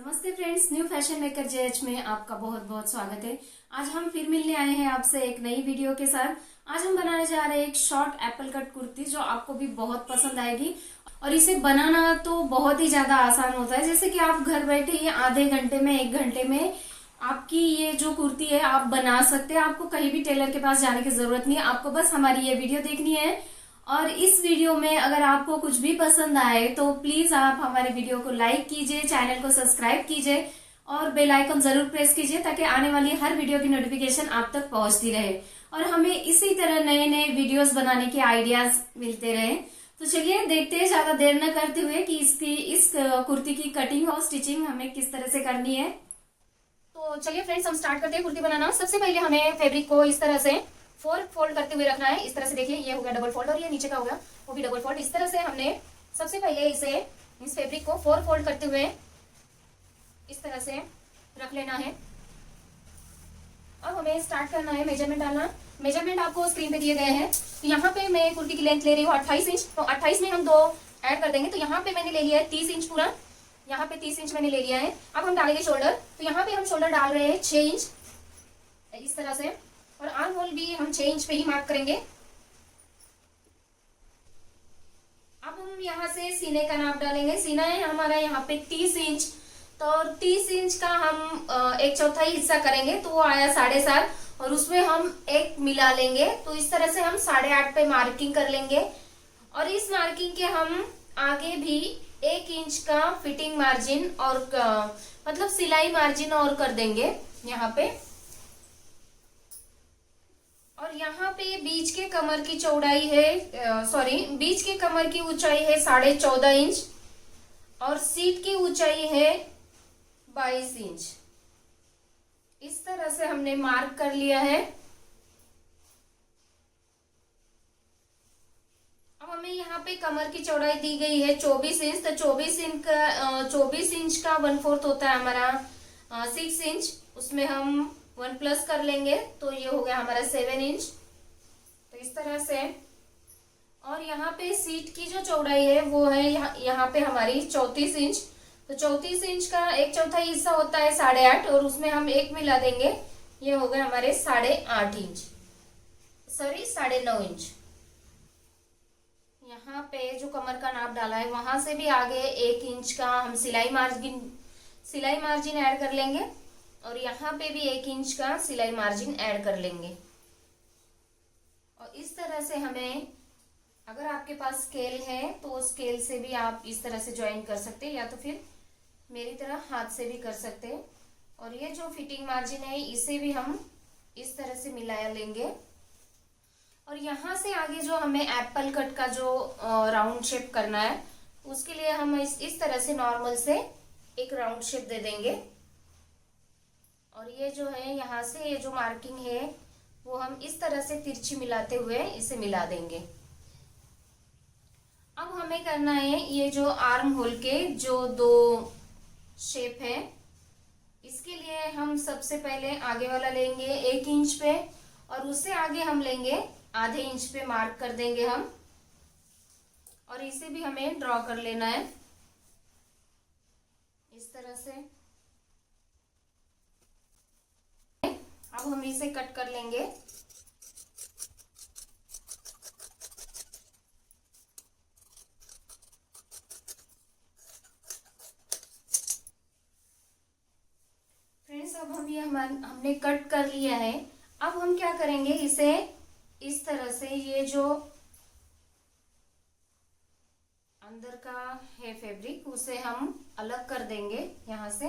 नमस्ते friends, new fashion maker JH में आपका बहुत बहुत स्वागत है। आज हम फिर मिलने आए हैं आपसे एक नई वीडियो के साथ। आज हम बनाने जा रहे हैं एक शॉर्ट एप्पल कट कुर्ती जो आपको भी बहुत पसंद आएगी। और इसे बनाना तो बहुत ही ज्यादा आसान होता है। जैसे कि आप घर बैठे ही आधे घंटे में 1 घंटे में आपकी ये जो कुर्ती है आप बना सकते हैं। आपको कहीं भी टेलर के पास जाने की जरूरत नहीं है। आपको बस हमारी ये वीडियो देखनी है। और इस वीडियो में अगर आपको कुछ भी पसंद आए तो प्लीज आप हमारे वीडियो को लाइक कीजिए, चैनल को सब्सक्राइब कीजिए और बेल आइकन जरूर प्रेस कीजिए ताकि आने वाली हर वीडियो की नोटिफिकेशन आप तक पहुंचती रहे और हमें इसी तरह नए नए वीडियोस बनाने के आइडियाज मिलते रहे। तो चलिए देखते हैं ज्यादा देर न करते हुए कि इस कुर्ती की कटिंग और स्टिचिंग हमें किस तरह से करनी है। तो चलिए फ्रेंड्स, हम स्टार्ट करते हैं कुर्ती बनाना। सबसे पहले हमें फैब्रिक को इस तरह से 4 फोल्ड करते हुए रखना है। इस तरह से देखिए, ये हो गया डबल फोल्ड और ये नीचे का हो गया वो भी डबल फोल्ड। इस तरह से हमने सबसे पहले इस फैब्रिक को 4 फोल्ड करते हुए इस तरह से रख लेना है। अब हमें स्टार्ट करना है मेजरमेंट डालना। मेजरमेंट आपको स्क्रीन पे दिए गए हैं। तो यहाँ पे मैं कुर्ती की लेंथ ले रही हूँ 28 इंच। तो 28 में हम 2 ऐड कर देंगे। तो यहाँ पे मैंने ले लिया है 30 इंच पूरा। यहाँ पे 30 इंच मैंने ले लिया है। अब हम डालेंगे शोल्डर। तो यहाँ पे हम शोल्डर डाल रहे हैं 6 इंच इस तरह से। और आर्म होल भी हम 6 इंच पे ही मार्क करेंगे। अब हम यहाँ से सीने का नाप डालेंगे। सीना है हमारा यहाँ पे 30 इंच। तो 30 इंच का हम 1/4 हिस्सा करेंगे तो वो आया 7.5 और उसमें हम 1 मिला लेंगे। तो इस तरह से हम 8.5 पे मार्किंग कर लेंगे। और इस मार्किंग के हम आगे भी 1 इंच का फिटिंग मार्जिन और मतलब सिलाई मार्जिन और कर देंगे यहाँ पे। और यहाँ पे बीच के कमर की चौड़ाई है बीच के कमर की ऊंचाई है 14.5 इंच और सीट की ऊंचाई है 22 इंच। इस तरह से हमने मार्क कर लिया है। अब हमें यहाँ पे कमर की चौड़ाई दी गई है 24 इंच। तो 24 इंच का 1/4 होता है हमारा 6 इंच। उसमें हम 1 प्लस कर लेंगे तो ये हो गया हमारा 7 इंच। तो इस तरह से। और यहाँ पे सीट की जो चौड़ाई है वो है यहाँ पे हमारी 34 इंच। तो 34 इंच का 1/4 हिस्सा होता है 8.5 और उसमें हम 1 मिला देंगे। ये हो गए हमारे 8.5 इंच, 9.5 इंच। यहाँ पे जो कमर का नाप डाला है वहां से भी आगे 1 इंच का हम सिलाई मार्जिन ऐड कर लेंगे और यहाँ पे भी 1 इंच का सिलाई मार्जिन ऐड कर लेंगे। और इस तरह से हमें, अगर आपके पास स्केल है तो स्केल से भी आप इस तरह से ज्वाइन कर सकते हैं या तो फिर मेरी तरह हाथ से भी कर सकते हैं। और ये जो फिटिंग मार्जिन है इसे भी हम इस तरह से मिला लेंगे। और यहाँ से आगे जो हमें एप्पल कट का जो राउंड शेप करना है उसके लिए हम इस तरह से नॉर्मल से एक राउंड शेप दे देंगे। और ये जो है यहाँ से ये जो मार्किंग है वो हम इस तरह से तिरछी मिलाते हुए इसे मिला देंगे। अब हमें करना है ये जो आर्म होल के जो 2 शेप है, इसके लिए हम सबसे पहले आगे वाला लेंगे 1 इंच पे और उससे आगे हम लेंगे आधे इंच पे मार्क कर देंगे हम। और इसे भी हमें ड्रॉ कर लेना है इस तरह से। अब हम इसे कट कर लेंगे। फ्रेंड्स, अब हमने कट कर लिया है। अब हम क्या करेंगे, इसे इस तरह से ये जो अंदर का है फैब्रिक उसे हम अलग कर देंगे यहाँ से।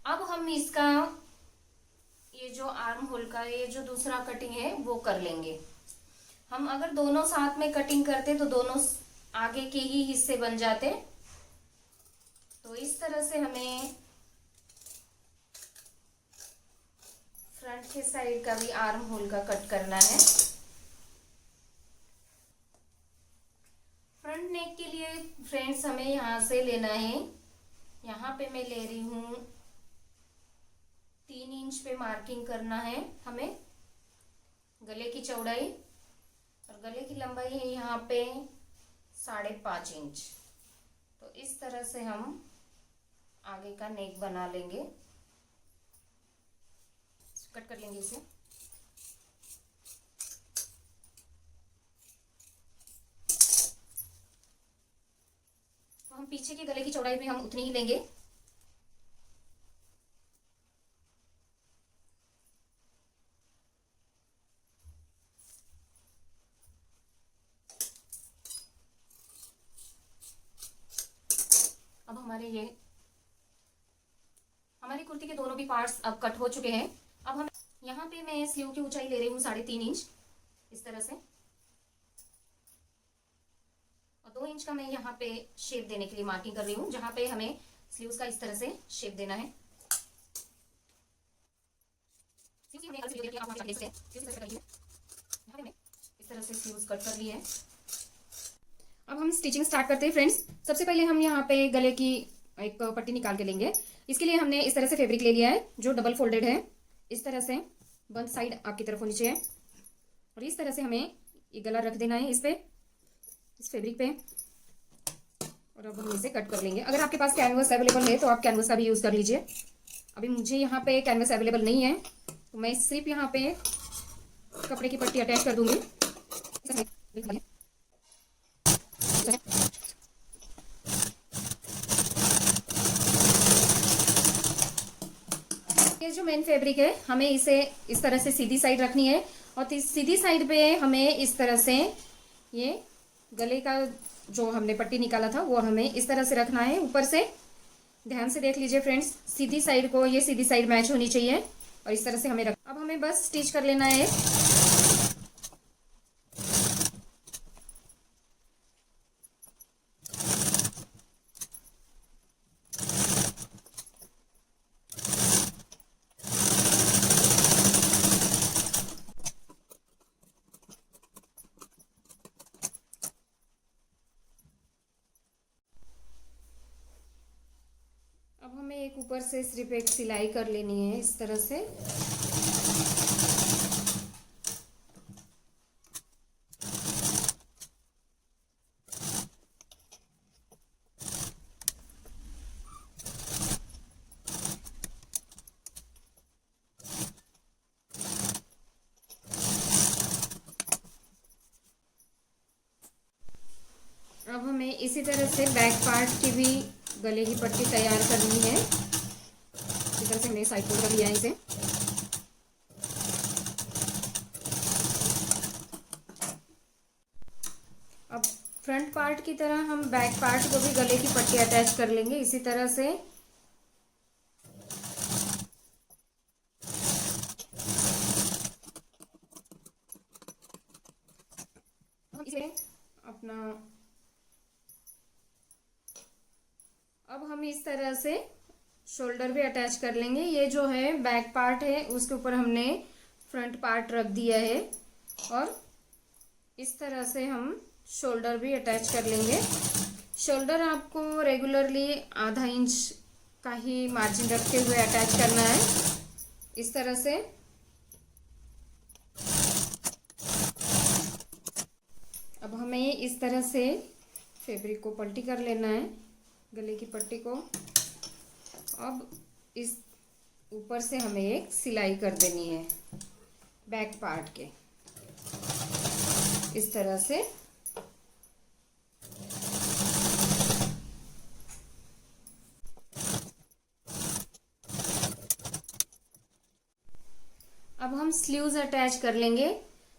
अब हम इसका ये जो आर्म होल का ये जो दूसरा कटिंग है वो कर लेंगे। हम अगर दोनों साथ में कटिंग करते तो दोनों आगे के ही हिस्से बन जाते। तो इस तरह से हमें फ्रंट के साइड का भी आर्म होल का कट करना है। फ्रंट नेक के लिए फ्रेंड्स हमें यहाँ से लेना है, यहाँ पे मैं ले रही हूँ 3 इंच पे मार्किंग करना है हमें गले की चौड़ाई। और गले की लंबाई है यहाँ पे 5.5 इंच। तो इस तरह से हम आगे का नेक बना लेंगे, कट कर लेंगे इसे। तो हम पीछे के गले की चौड़ाई भी हम उतनी ही लेंगे। अब हमारी कुर्ती के दोनों भी पार्ट्स अब कट हो चुके हैं। अब हम यहाँ पे मैं स्लीव की ऊंचाई ले रही हूँ 3.5 इंच, इस तरह से, और 2 इंच का मैं यहाँ पे शेप देने के लिए मार्किंग कर रही हूँ, जहाँ पे हमें स्लीव्स का इस तरह से शेप देना है। इस तरह से स्लीव्स कट कर लिए हैं। अब हम स्टिचिंग स्टार्ट करते हैं फ्रेंड्स। सबसे पहले हम यहाँ पे गले की एक पट्टी निकाल के लेंगे। इसके लिए हमने इस तरह से फैब्रिक ले लिया है जो डबल फोल्डेड है। इस तरह से वन साइड आपकी तरफ होनी चाहिए और इस तरह से हमें ये गला रख देना है इस पे, इस फैब्रिक पे, और अब हम इसे कट कर लेंगे। अगर आपके पास कैनवस अवेलेबल है तो आप कैनवस का भी यूज़ कर लीजिए। अभी मुझे यहाँ पे कैनवस अवेलेबल नहीं है तो मैं सिर्फ यहाँ पे कपड़े की पट्टी अटैच कर दूंगी। ये जो मेन फैब्रिक है हमें इसे इस तरह से सीधी साइड रखनी है और सीधी साइड पे हमें इस तरह से ये गले का जो हमने पट्टी निकाला था वो हमें इस तरह से रखना है ऊपर से। ध्यान से देख लीजिए फ्रेंड्स, सीधी साइड को ये सीधी साइड मैच होनी चाहिए और इस तरह से हमें अब हमें बस स्टिच कर लेना है। अब हमें एक ऊपर से सिर्फ एक सिलाई कर लेनी है इस तरह से। अब हमें इसी तरह से बैक पार्ट की भी गले की पट्टी तैयार करनी है। इस तरह से हमने साइड फोल्ड कर लिया है इसे। अब फ्रंट पार्ट की तरह हम बैक पार्ट को भी गले की पट्टी अटैच कर लेंगे इसी तरह से। इसे अपना अब हम इस तरह से शोल्डर भी अटैच कर लेंगे। ये जो है बैक पार्ट है उसके ऊपर हमने फ्रंट पार्ट रख दिया है और इस तरह से हम शोल्डर भी अटैच कर लेंगे। शोल्डर आपको रेगुलरली ½ इंच का ही मार्जिन रखते हुए अटैच करना है इस तरह से। अब हमें इस तरह से फैब्रिक को पलटी कर लेना है गले की पट्टी को। अब इस ऊपर से हमें एक सिलाई कर देनी है बैक पार्ट के इस तरह से। अब हम स्लीव्स अटैच कर लेंगे।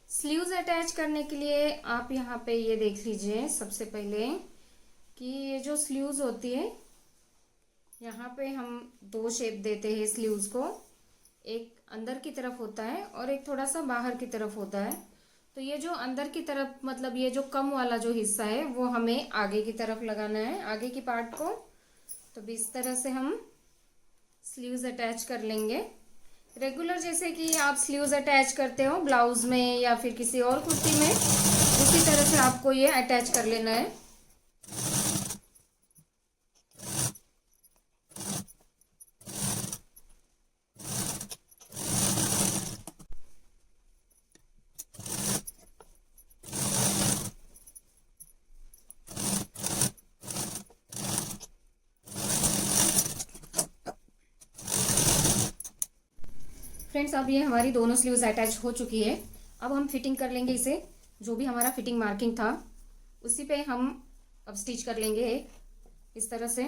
स्लीव्स अटैच करने के लिए आप यहाँ पे ये देख लीजिए सबसे पहले कि ये जो स्लीव्स होती है यहाँ पे हम 2 शेप देते हैं स्लीव्स को। एक अंदर की तरफ होता है और एक थोड़ा सा बाहर की तरफ होता है। तो ये जो अंदर की तरफ मतलब ये जो कम वाला जो हिस्सा है वो हमें आगे की तरफ लगाना है, आगे की पार्ट को। तो इस तरह से हम स्लीव्स अटैच कर लेंगे रेगुलर, जैसे कि आप स्लीव्स अटैच करते हो ब्लाउज में या फिर किसी और कुर्ती में, उसी तरह से आपको ये अटैच कर लेना है। फ्रेंड्स अब ये हमारी दोनों स्लीव्स अटैच हो चुकी है। अब हम फिटिंग कर लेंगे इसे। जो भी हमारा फिटिंग मार्किंग था उसी पे हम अब स्टिच कर लेंगे इस तरह से।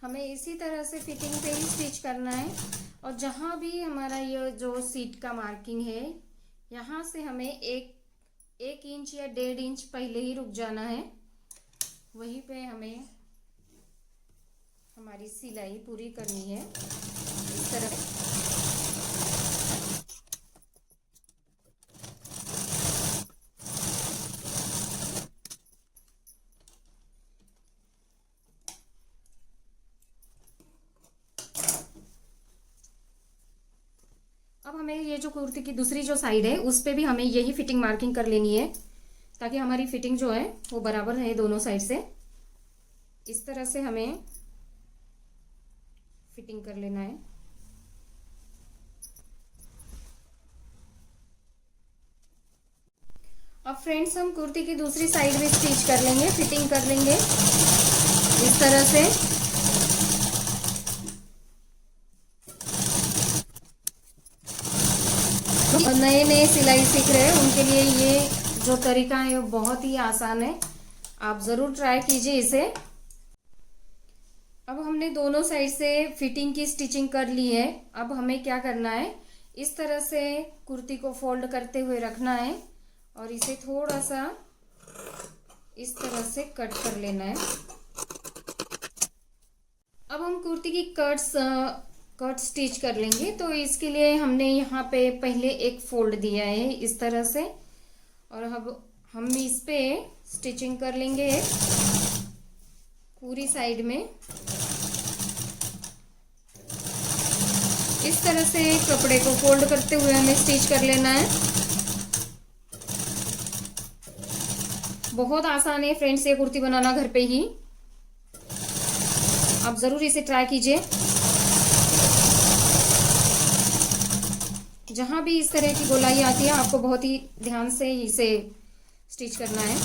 हमें इसी तरह से फिटिंग पे ही स्टिच करना है। और जहाँ भी हमारा ये जो सीट का मार्किंग है यहाँ से हमें एक इंच या 1.5 इंच पहले ही रुक जाना है। वहीं पे हमें हमारी सिलाई पूरी करनी है इस तरह। अब हमें ये जो कुर्ती की दूसरी जो साइड है उस पे भी हमें यही फिटिंग मार्किंग कर लेनी है ताकि हमारी फिटिंग जो है वो बराबर रहे दोनों साइड से। इस तरह से हमें फिटिंग कर लेना है। अब फ्रेंड्स हम कुर्ती की दूसरी साइड भी स्टिच कर लेंगे, फिटिंग कर लेंगे इस तरह से। नए नए सिलाई सीख रहे हैं उनके लिए ये जो तरीका है वो बहुत ही आसान है, आप ज़रूर ट्राई कीजिए इसे। अब हमने दोनों साइड से फिटिंग की स्टिचिंग कर ली है। अब हमें क्या करना है, इस तरह से कुर्ती को फोल्ड करते हुए रखना है और इसे थोड़ा सा इस तरह से कट कर लेना है। अब हम कुर्ती की कट स्टिच कर लेंगे। तो इसके लिए हमने यहाँ पे पहले एक फोल्ड दिया है इस तरह से और अब हम इस पे स्टिचिंग कर लेंगे पूरी साइड में। इस तरह से कपड़े को फोल्ड करते हुए हमें स्टिच कर लेना है। बहुत आसान है फ्रेंड्स ये कुर्ती बनाना घर पे ही, आप ज़रूर इसे ट्राई कीजिए। जहाँ भी इस तरह की गोलाई आती है आपको बहुत ही ध्यान से इसे स्टिच करना है।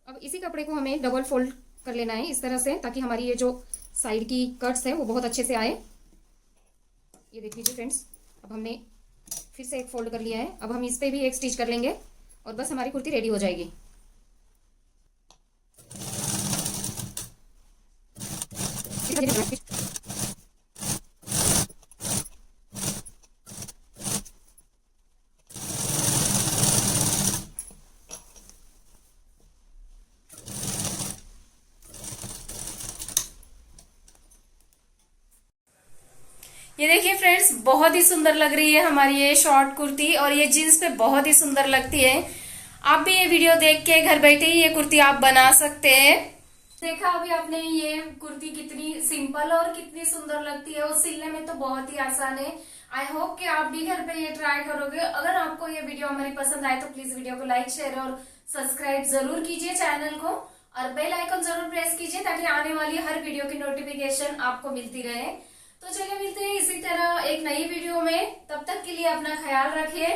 अब इसी कपड़े को हमें डबल फोल्ड कर लेना है इस तरह से ताकि हमारी ये जो साइड की कट्स है वो बहुत अच्छे से आए। ये देख लीजिए फ्रेंड्स, अब हमने फिर से एक फोल्ड कर लिया है। अब हम इस पे भी एक स्टिच कर लेंगे और बस हमारी कुर्ती रेडी हो जाएगी। ये देखिए फ्रेंड्स, बहुत ही सुंदर लग रही है हमारी ये शॉर्ट कुर्ती और ये जीन्स पे बहुत ही सुंदर लगती है। आप भी ये वीडियो देख के घर बैठे ही ये कुर्ती आप बना सकते हैं। देखा अभी आपने ये कुर्ती कितनी सिंपल और कितनी सुंदर लगती है और सिलने में तो बहुत ही आसान है। आई होप कि आप भी घर पे ये ट्राई करोगे। अगर आपको ये वीडियो हमारी पसंद आए तो प्लीज वीडियो को लाइक शेयर और सब्सक्राइब जरूर कीजिए चैनल को और बेल आइकन जरूर प्रेस कीजिए ताकि आने वाली हर वीडियो की नोटिफिकेशन आपको मिलती रहे। तो चलिए मिलते हैं इसी तरह एक नई वीडियो में, तब तक के लिए अपना ख्याल रखिए।